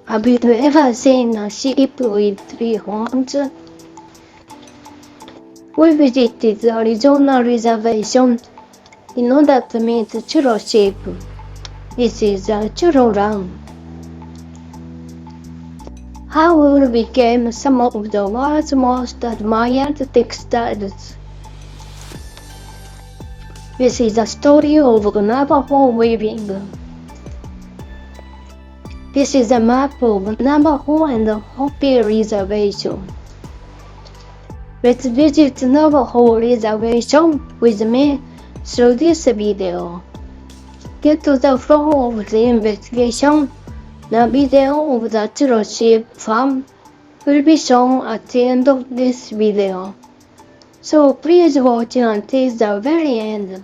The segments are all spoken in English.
Have you ever seen a sheep with 3 horns? We visited the Arizona Reservation in order to meet Churro sheep. This is a Churro ram. How wool became some of the world's most admired textiles. This is the story of Navajo Weaving. This is a map of Navajo and Hopi Reservation. Let's visit Navajo Reservation with me through this video. Get to the flow of the investigation. The video of the Churro sheep farm will be shown at the end of this video. So please watch until the very end.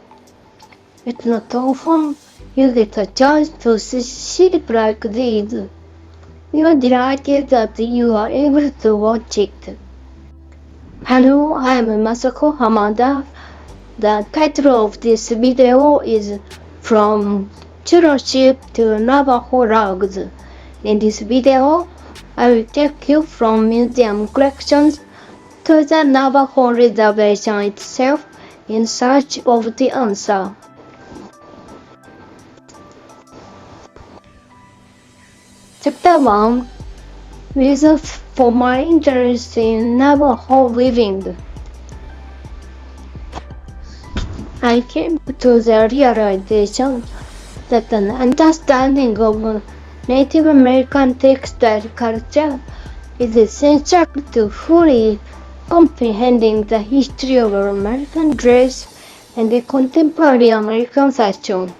It's not often you get a chance to see sheep like these. We are delighted that you are able to watch it. Hello, I am Masako Hamada. The title of this video is From Churro sheep to Navajo rugs. In this video, I will take you from museum collections to the Navajo Reservation itself in search of the answer. Chapter 1. Reasons for my interest in Navajo weaving. I came to the realization that an understanding of Native American textile culture is essential to fully comprehending the history of American dress and the contemporary American fashion.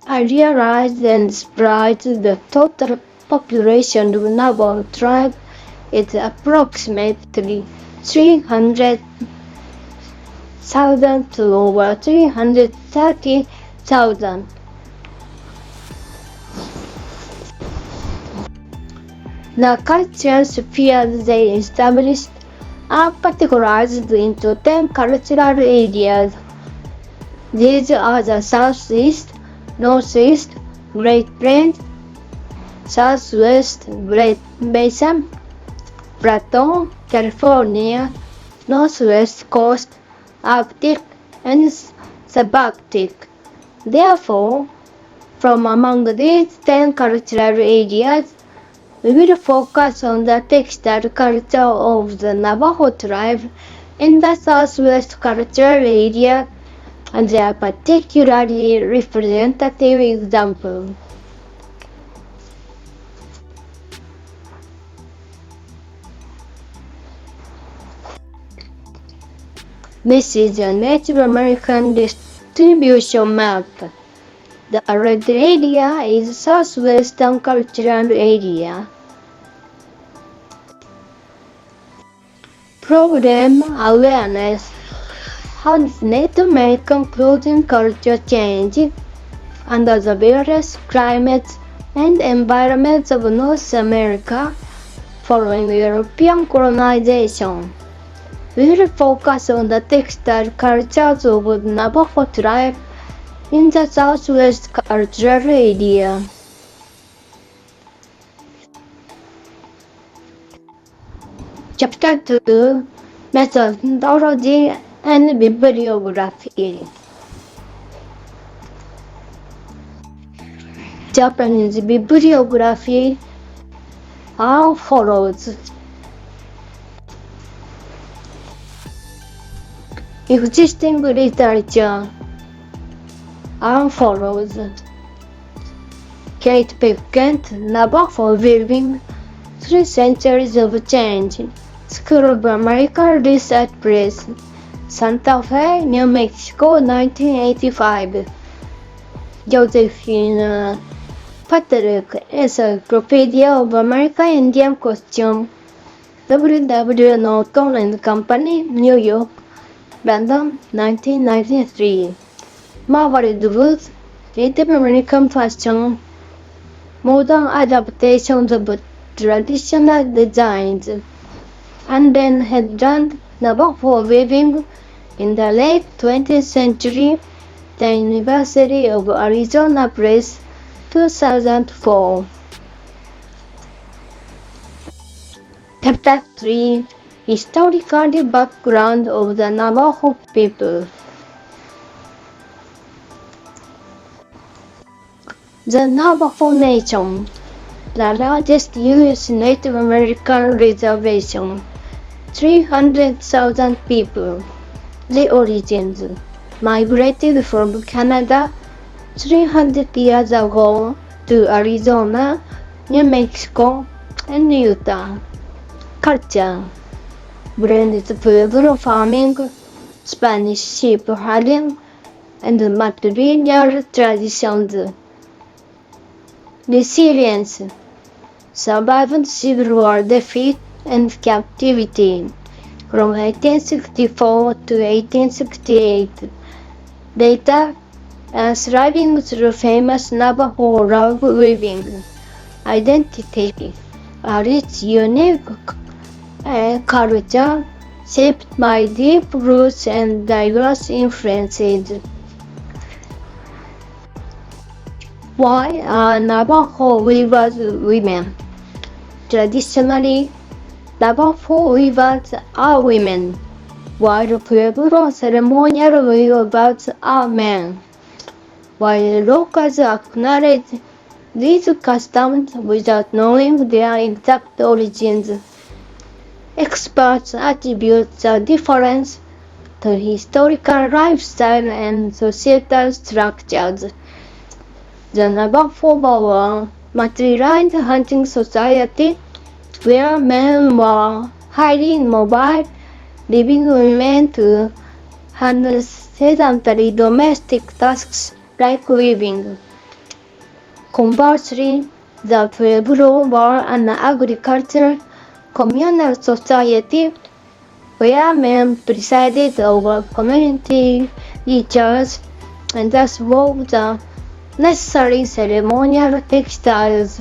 I realized and surprised the total population of Navajo tribe is approximately 300,000 to over 330,000. The cultural spheres they established are categorized into 10 cultural areas. These are the Southeast, Northeast, Great Plains, Southwest Great Basin, Plateau, California, Northwest Coast, Arctic, and Subarctic. Therefore, from among these 10 cultural areas, we will focus on the textile culture of the Navajo tribe in the Southwest cultural area and their particularly representative example. This is a Native American distribution map. The red area is Southwestern Cultural Area. Problem awareness. How does Native American clothing culture change under the various climates and environments of North America following European colonization? We will focus on the textile cultures of the Navajo tribe in the Southwest cultural area. Chapter 2. Methodology and Bibliography. Japanese bibliography are follows. Existing literature are follows. Kate Pickett, Navajo Weaving, 3 Centuries of Change, School of American Research Press, Santa Fe, New Mexico, 1985. Josephine Patrick, Encyclopedia of American Indian Costume, W. Norton and Company, New York, London, 1993. Margaret Woods, Native American Fashion, Modern Adaptations of Traditional Designs, and then Headland, Navajo Weaving, in the late 20th century, the University of Arizona Press, 2004. Chapter 3 Historical Background of the Navajo People. The Navajo Nation, the largest U.S. Native American reservation, 300,000 people. The origins migrated from Canada 300 years ago to Arizona, New Mexico, and Utah. Culture blends Pueblo farming, Spanish sheep herding, and matrilineal traditions. Resilience survived Civil War defeat and captivity from 1864 to 1868. Later, thriving through famous Navajo weaving identity, a rich, unique culture shaped by deep roots and diverse influences. Why are Navajo weavers women? Traditionally, Navajo weavers are women, while Pueblo ceremonial weavers are men. While locals acknowledge these customs without knowing their exact origins, experts attribute the difference to historical lifestyle and societal structures. The Navajo were a matrilineal hunting society where men were highly mobile, leaving women to handle sedentary domestic tasks like weaving. Conversely, the Pueblo were an agricultural communal society where men presided over community rituals and thus wove the necessary ceremonial textiles.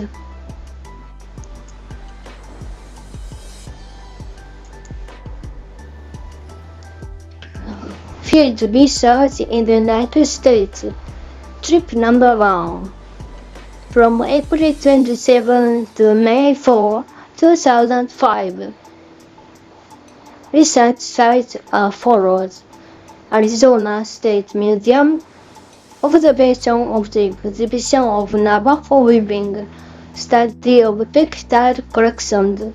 Field research in the United States. Trip number 1. From April 27 to May 4, 2005. Research sites are follows: Arizona State Museum, observation of the exhibition of Navajo Weaving, study of textile collections,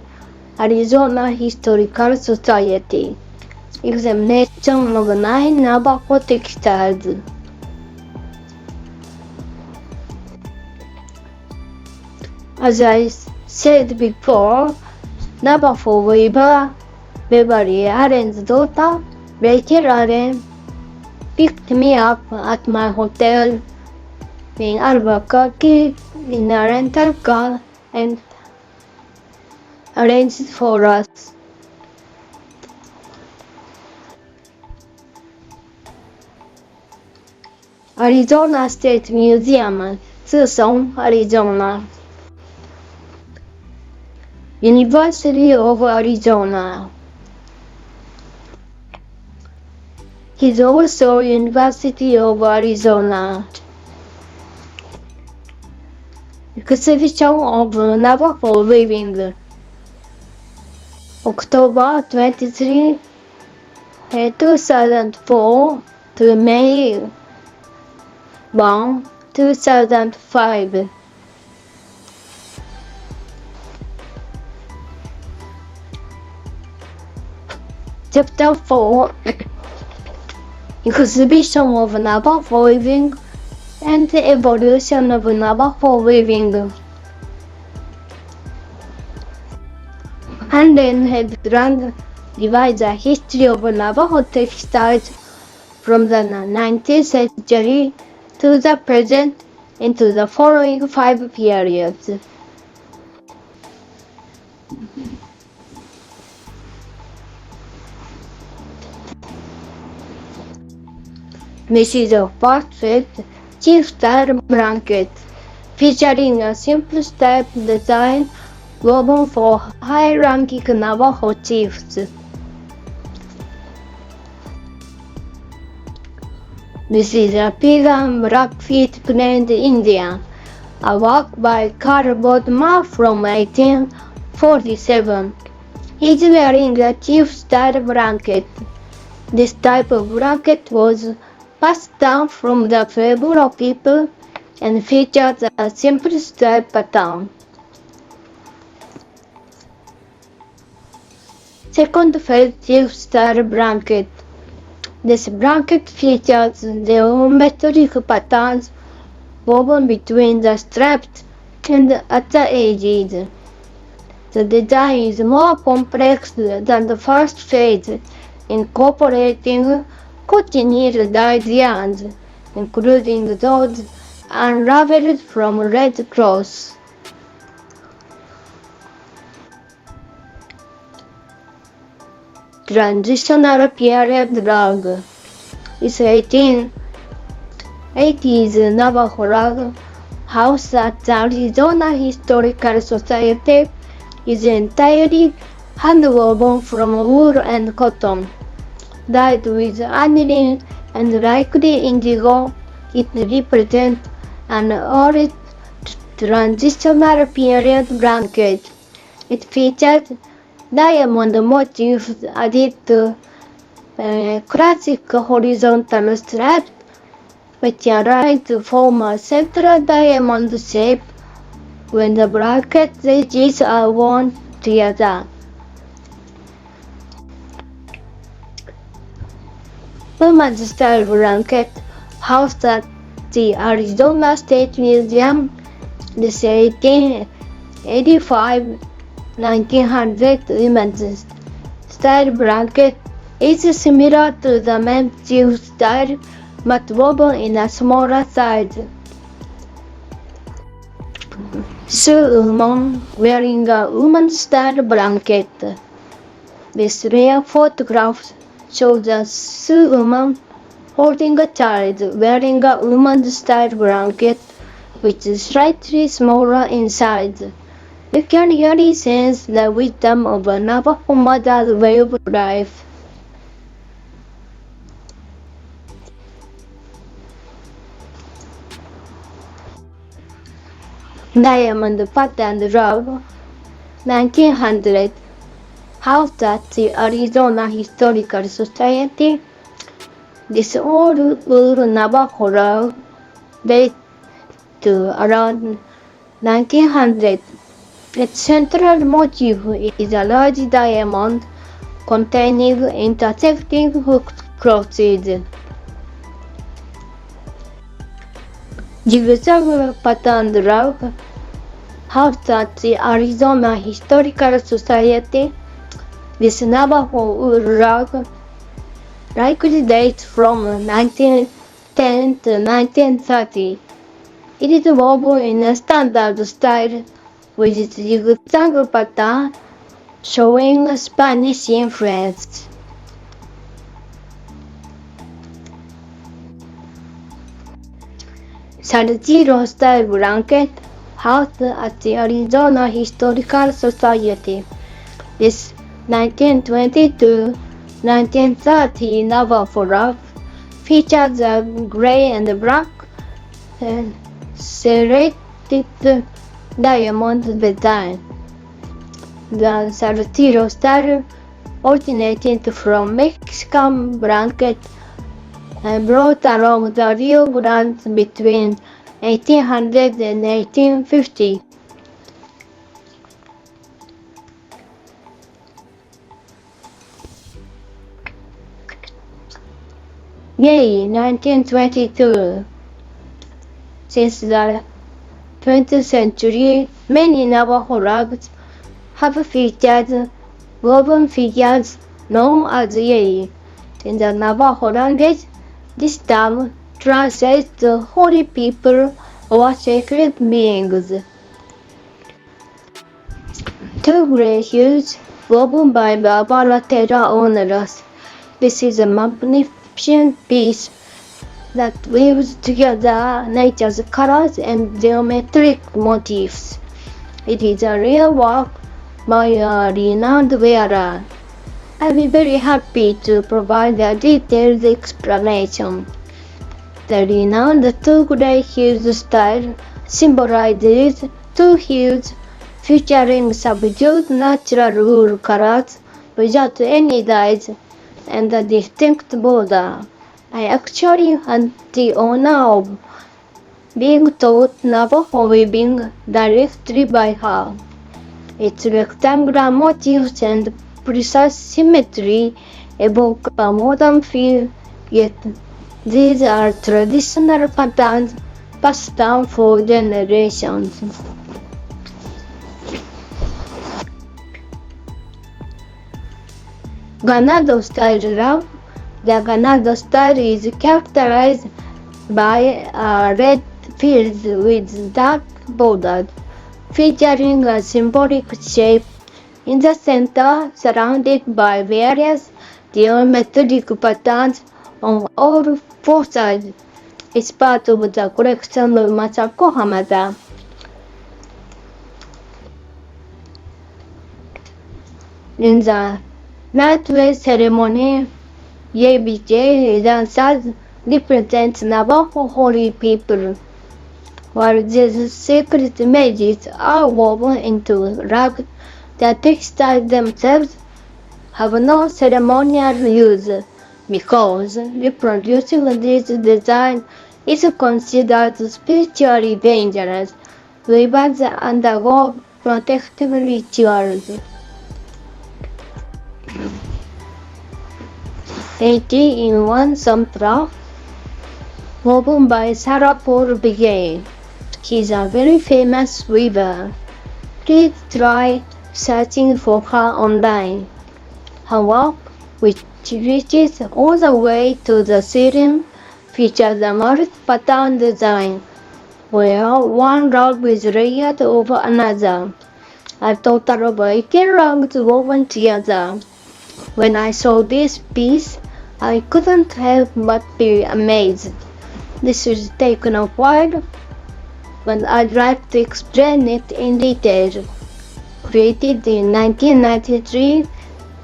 Arizona Historical Society, examination of 9 Navajo textiles. As I said before, Navajo weaver Beverly Allen's daughter, Rachel Allen, picked me up at my hotel in Albuquerque in a rental car and arranged for us. Arizona State Museum, Tucson, Arizona. University of Arizona. He's also University of Arizona. Exhibition of Navajo Weaving, October 23, 2004 to May 1, 2005. Chapter 4 Exhibition of Navajo Weaving and the Evolution of Navajo Weaving. Hanlen Headland divides the history of Navajo textiles from the 19th century to the present into the following 5 periods. This is a perfect chief-style blanket, featuring a simple style design woven for high-ranking Navajo chiefs. This is a pagan Blackfeet plain Indian, a work by Carl Bodmer from 1847. He's wearing a chief-style blanket. This type of blanket was passed down from the Pueblo people and features a simple stripe pattern. Second phase chief-style blanket. This blanket features geometric patterns woven between the stripes and at the edges. The design is more complex than the first phase, incorporating cochineal dyed yarns, including those unraveled from red cloth. Transitional period rug. This 1880s Navajo rug house at the Arizona Historical Society is entirely hand-woven from wool and cotton. Dyed with aniline and likely indigo, it represents an old transitional period blanket. It features diamond motifs added to classic horizontal stripes, which are aligned to form a central diamond shape when the blanket edges are worn together. Women's style blanket housed at the Arizona State Museum. This 1885-1900 women's style blanket is similar to the men's style but woven in a smaller size. Sue woman wearing a woman's style blanket. This rare photograph shows a Sioux woman holding a child wearing a woman's style blanket, which is slightly smaller in size. You can really sense the wisdom of a Navajo mother's way of life. Diamond patterned rug, 1900, housed at the Arizona Historical Society. This old wool Navajo rug dates to around 1900. Its central motif is a large diamond containing intersecting hooked crosses. Zigzag patterned rug, housed at the Arizona Historical Society. This Navajo wool rug likely dates from 1910 to 1930. It is woven in a standard style with its zigzag pattern showing Spanish influence. Churro style blanket housed at the Arizona Historical Society. This 1922-1930 Navajo rug features a gray and black serrated diamond design. The Churro style originated from Mexican blanket and brought along the Rio Grande between 1800 and 1850. Yay, 1922. Since the 20th century, many Navajo rugs have featured woven figures known as yay. In the Navajo language, this term translates to holy people or sacred beings. Two gray hues woven by Barbara Taylor owners. This is a magnificent piece that weaves together nature's colors and geometric motifs. It is a real work by a renowned wearer. I'll be very happy to provide a detailed explanation. The renowned two gray hues style symbolizes two hues featuring subdued natural wool colors without any dyes and a distinct border. I actually had the honor of being taught Navajo weaving directly by her. Its rectangular motifs and precise symmetry evoke a modern feel, yet these are traditional patterns passed down for generations. Ganado style. The Ganado style is characterized by red fields with dark borders, featuring a symbolic shape in the center surrounded by various geometric patterns on all four sides. It's part of the collection of Masako Hamada. In the nightway ceremony, Yatsugatake dancers represent Navajo holy people, while these sacred images are woven into rugs. The textiles themselves have no ceremonial use because reproducing this design is considered spiritually dangerous. Weavers undergo protective rituals. 80-in-1 sampler woven by Sarah Paul Brigade. He's a very famous weaver. Please try searching for her online. Her work, which reaches all the way to the ceiling, features a multi-pattern design, where one rug is layered over another. A total of 18 rugs woven together. When I saw this piece, I couldn't help but be amazed. This has taken a while, but I'd like to explain it in detail. Created in 1993,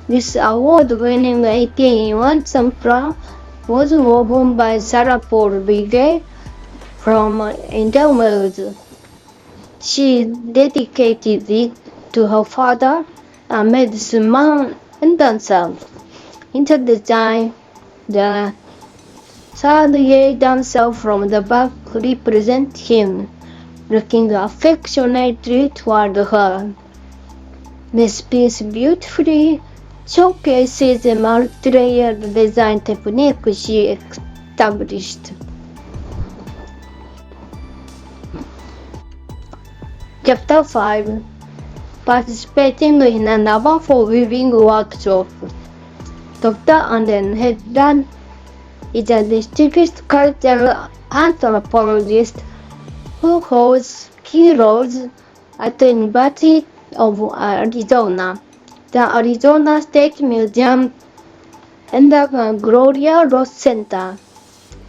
this award-winning 80-in-1 sampler was woven by Sarah Paul Brigade from India. She dedicated it to her father, a medicine man and dancer. In the design, the third-year dancer from the back represents him, looking affectionately toward her. This piece beautifully showcases the multi-layered design technique she established. Chapter 5. Participating in a Navajo Weaving workshop. Dr. Anden Hedland is a distinguished cultural anthropologist who holds key roles at the University of Arizona, the Arizona State Museum, and the Gloria Ross Center.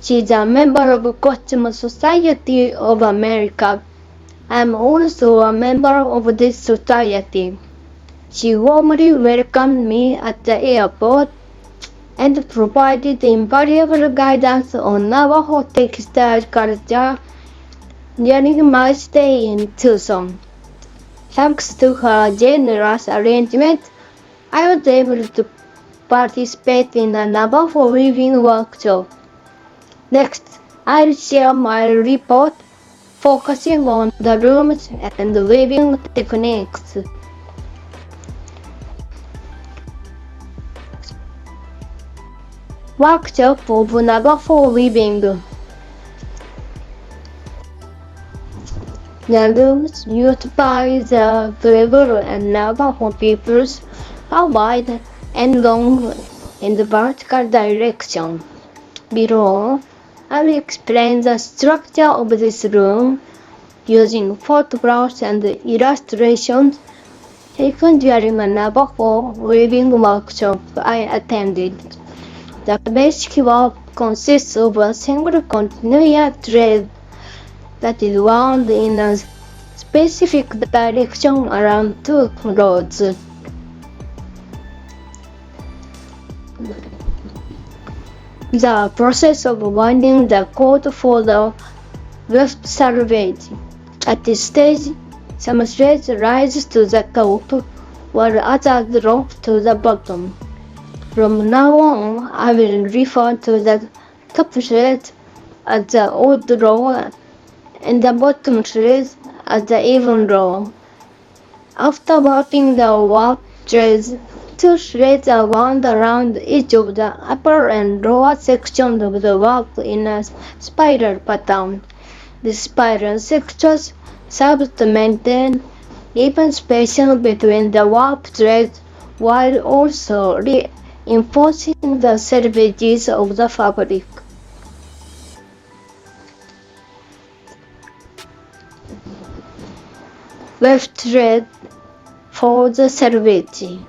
She is a member of Costume Society of America. I am also a member of this society. She warmly welcomed me at the airport and provided invaluable guidance on Navajo textile culture during my stay in Tucson. Thanks to her generous arrangement, I was able to participate in a Navajo weaving workshop. Next, I'll share my report focusing on the looms and weaving techniques. Workshop of Navajo Weaving. The looms used by the Pueblo and Navajo peoples are wide and long in the vertical direction. Below, I will explain the structure of this loom using photographs and illustrations taken during a Navajo weaving workshop I attended. The basic work consists of a single continuous thread that is wound in a specific direction around two rods. The process of winding the cord for the weft salvage At this stage, some threads rise to the top, while others drop to the bottom. From now on, I will refer to the top thread as the odd row and the bottom thread as the even row. After warping the warp threads, 2 threads are wound around each of the upper and lower sections of the warp in a spiral pattern. The spiral sections serve to maintain even spacing between the warp threads while also reinforcing the selvages of the fabric. Weft thread for the selvage.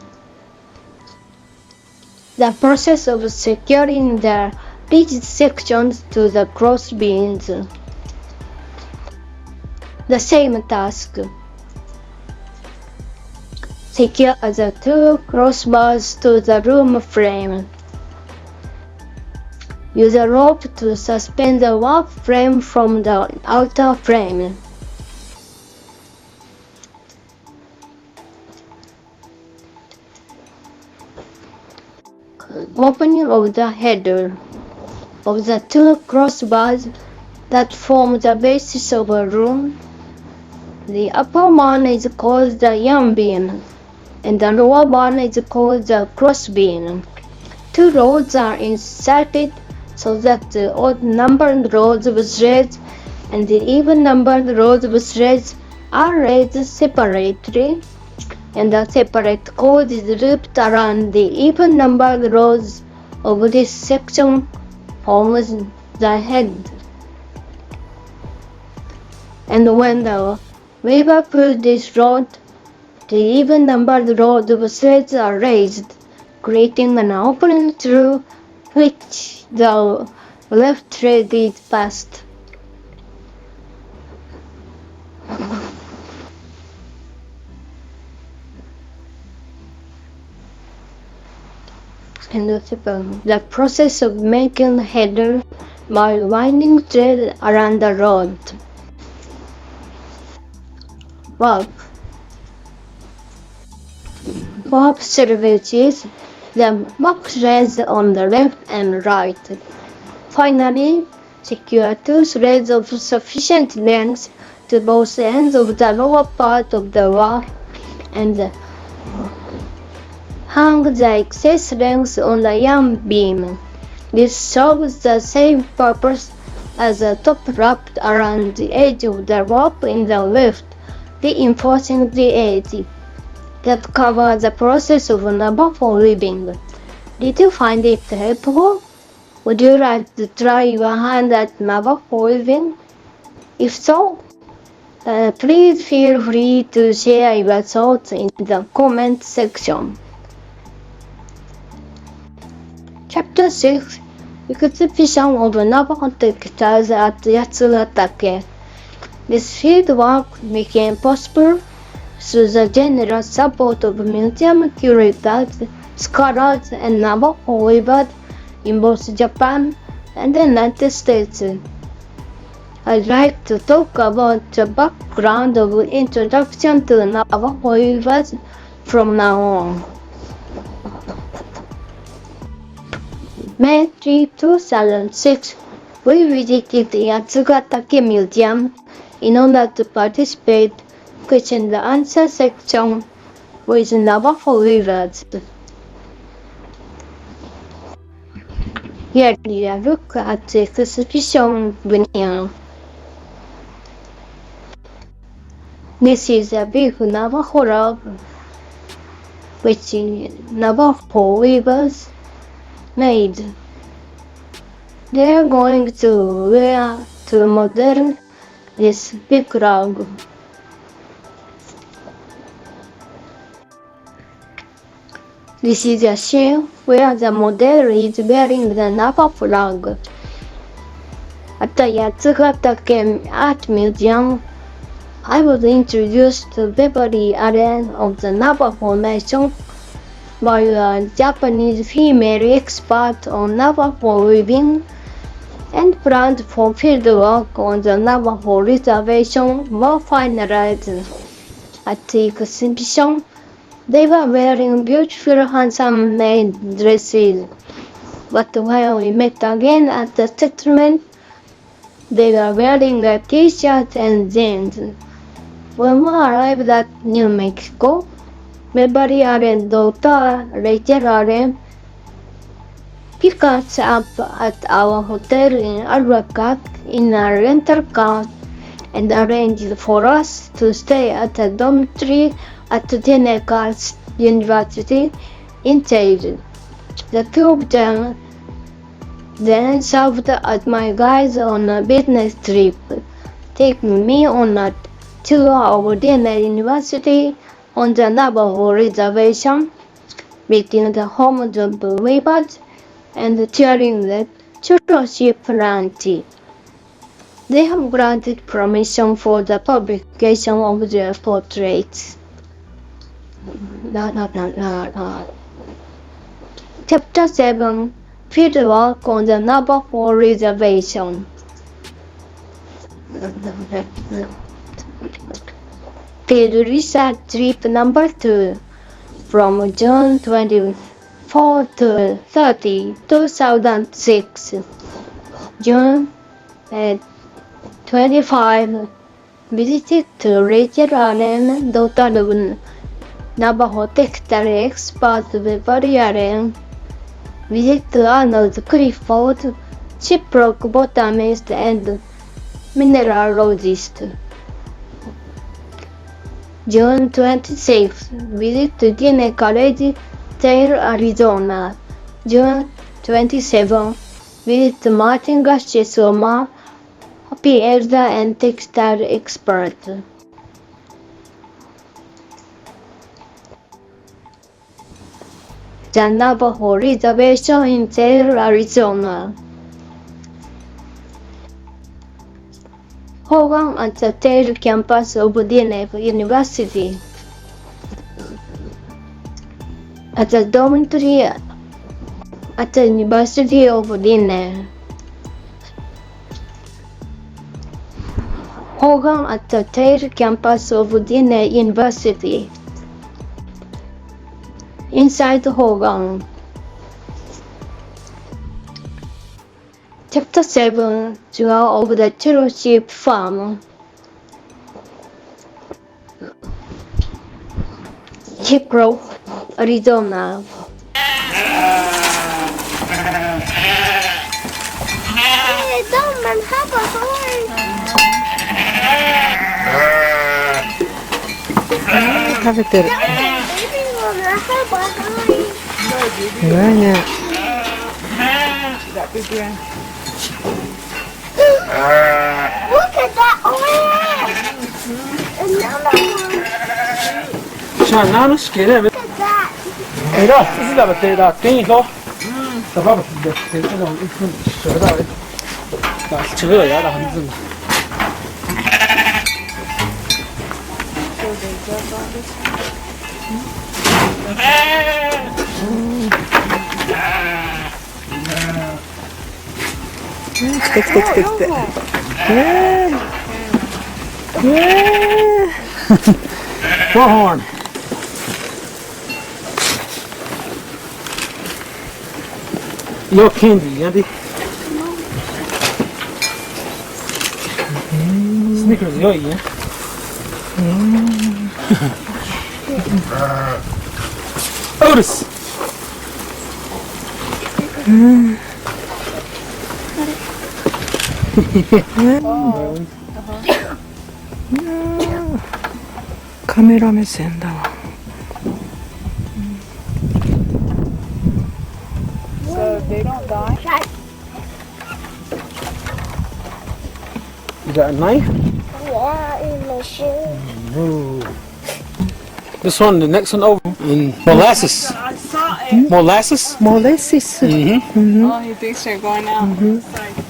The process of securing the rigid sections to the cross beams. The same task. Secure the 2 crossbars to the loom frame. Use a rope to suspend the warp frame from the outer frame. Opening of the header of the 2 crossbars that form the basis of a loom. The upper one is called the yarn beam, and the lower one is called the cross beam. 2 rods are inserted so that the odd-numbered rows of threads and the even-numbered rows of threads are raised separately, and a separate cord is looped around the even-numbered rows of this section forms the head. And when the weaver pulls this rod, the even-numbered rows of threads are raised, creating an opening through which the left thread is passed. And the process of making header by winding thread around the rod. Warp. Warp selvages the warp threads on the left and right. Finally, secure 2 threads of sufficient length to both ends of the lower part of the warp and hang the excess length on the yarn beam. This serves the same purpose as a top wrapped around the edge of the warp in the left, reinforcing the edge. That covers the process of Navajo weaving. Did you find it helpful? Would you like to try your hand at Navajo weaving? If so, please feel free to share your thoughts in the comment section. Chapter 6. Exhibition of Navajo Textiles at Yatsugatake. This fieldwork became possible through the generous support of museum curators, scholars, and Navajo weavers in both Japan and the United States. I'd like to talk about the background of introduction to Navajo weavers from now on. May 3, 2006, we visited the Yatsugatake Museum in order to participate in question the answer section with Navajo weavers. Here is a look at the exhibition venue. This is a big Navajo rug which Navajo weavers made. They are going to wear to model this big rug. This is a scene where the model is wearing the Navajo rug. At the Yatsugatake Art Museum, I was introduced to Beverly Allen of the Navajo Nation by a Japanese female expert on Navajo weaving and plans for fieldwork on the Navajo Reservation were finalized. At the exhibition, they were wearing beautiful handsome-made dresses, but when we met again at the settlement, they were wearing a t-shirt and jeans. When we arrived at New Mexico, Beverly Allen's daughter, Rachel Allen, picked us up at our hotel in Albuquerque in a rental car and arranged for us to stay at a dormitory at Tennessee University in Taylor. The two of them then served as my guides on a business trip, taking me on a tour of Tennessee University on the Navajo Reservation, meeting the homes of the weavers and touring the Churro sheep ranch. They have granted permission for the publication of their portraits. Chapter 7, Fieldwork on the Navajo Reservation. Field Research Trip Number 2 from June 24 to 30, 2006. June 25, visited to Rachel Allen, daughter of Navajo textile expert Beverly Allen. Visit to Arnold Clifford, shipwreck botanist and mineralogist. June 26, visit to Guinea College, Taylor, Arizona. June 27, visit to Martin Gashesoma, Happy Elder and textile expert. The Navajo Reservation in Taylor, Arizona. Hogan at the Taylor campus of Navajo University. At the dormitory at the University of Navajo. Hogan at the Taylor campus of Navajo University. Inside Hogan. Chapter 7, Tour of the Churro sheep farm. Churro, Arizona. Hey, don't have a horse. 食べてる。すごいね。Look at that orange! Another one. عشان نانوس كده Look at that. ايه ده اذا بتدا كينو طبعا بتدا لو يكون شغال لا شغال يا ده هنزل来て来て来て来て。Foghorn. Your candy, Andy. Snickers, yo, yeah. Otis. Oh. カメラ目線だわ。So they don't die? You got a knife? Yeah, in my shoe. Ooh. This one, the next one over. And molasses. I saw it. Molasses? モレシス。Mm-hmm. Oh, he thinks they're going out. It's like,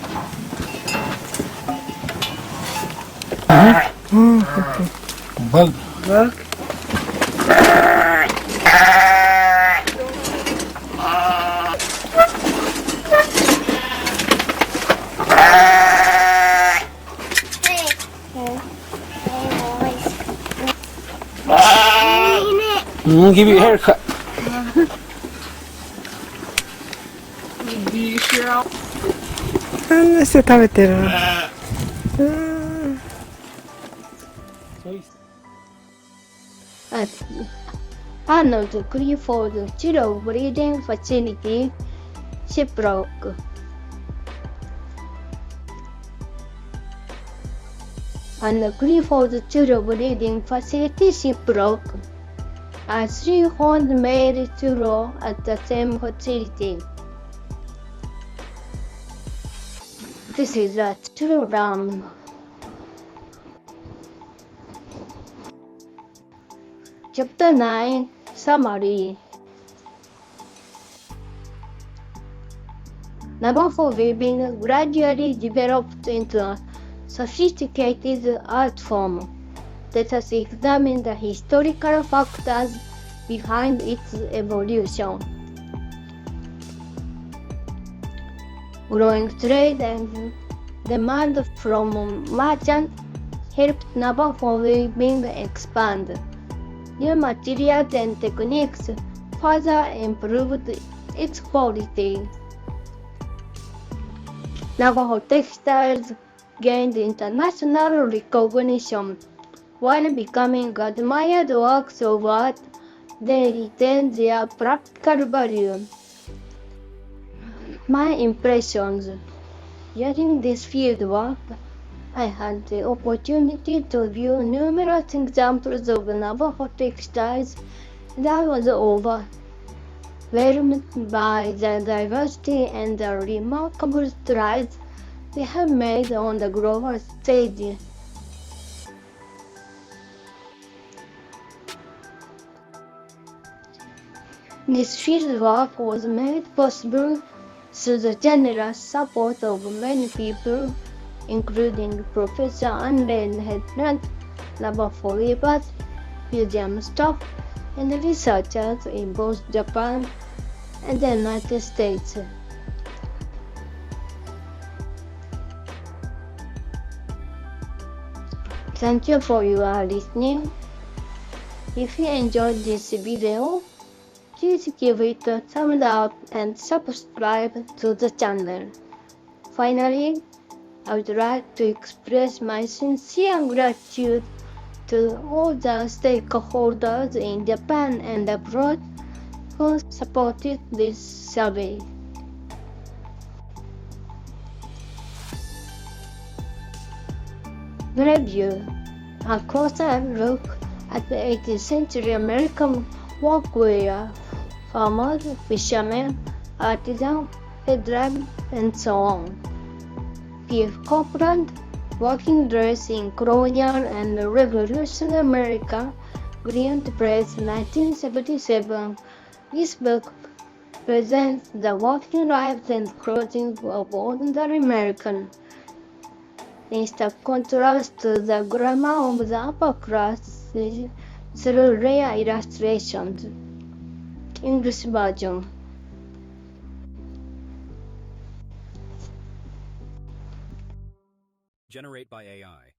Bug. Bug. Give you a haircut. Do you Churro? あんなして食べてる。At Arnold Clifford Churro breeding facility shipwreck. And Clifford Churro breeding facility shipwreck are 3 horned male churro at the same facility. This is a churro ram. Chapter 9 Summary. Navajo weaving gradually developed into a sophisticated art form. Let us examine the historical factors behind its evolution. Growing trade and demand from merchants helped Navajo weaving expand. New materials and techniques further improved its quality. Navajo textiles gained international recognition. While becoming admired works of art, they retained their practical value. My impressions. During this fieldwork, I had the opportunity to view numerous examples of Navajo textiles, and I was overwhelmed by the diversity and the remarkable strides they have made on the global stage. This fieldwork was made possible through the generous support of many people, including Professor Anlen Hedland, Navajo weavers, museum staff, and researchers in both Japan and the United States. Thank you for your listening. If you enjoyed this video, please give it a thumbs up and subscribe to the channel. Finally, I would like to express my sincere gratitude to all the stakeholders in Japan and abroad who supported this survey. Review: a closer look at the 18th century American workwear, farmers, fishermen, artisans, peddlers, and so on. P.F. Copeland, Working Dress in Colonial and Revolutionary America, Grant Press, 1977. This book presents the working lives and clothing of ordinary Americans, in stark contrast to the glamour of the upper class through rare illustrations. English version. Generate by AI.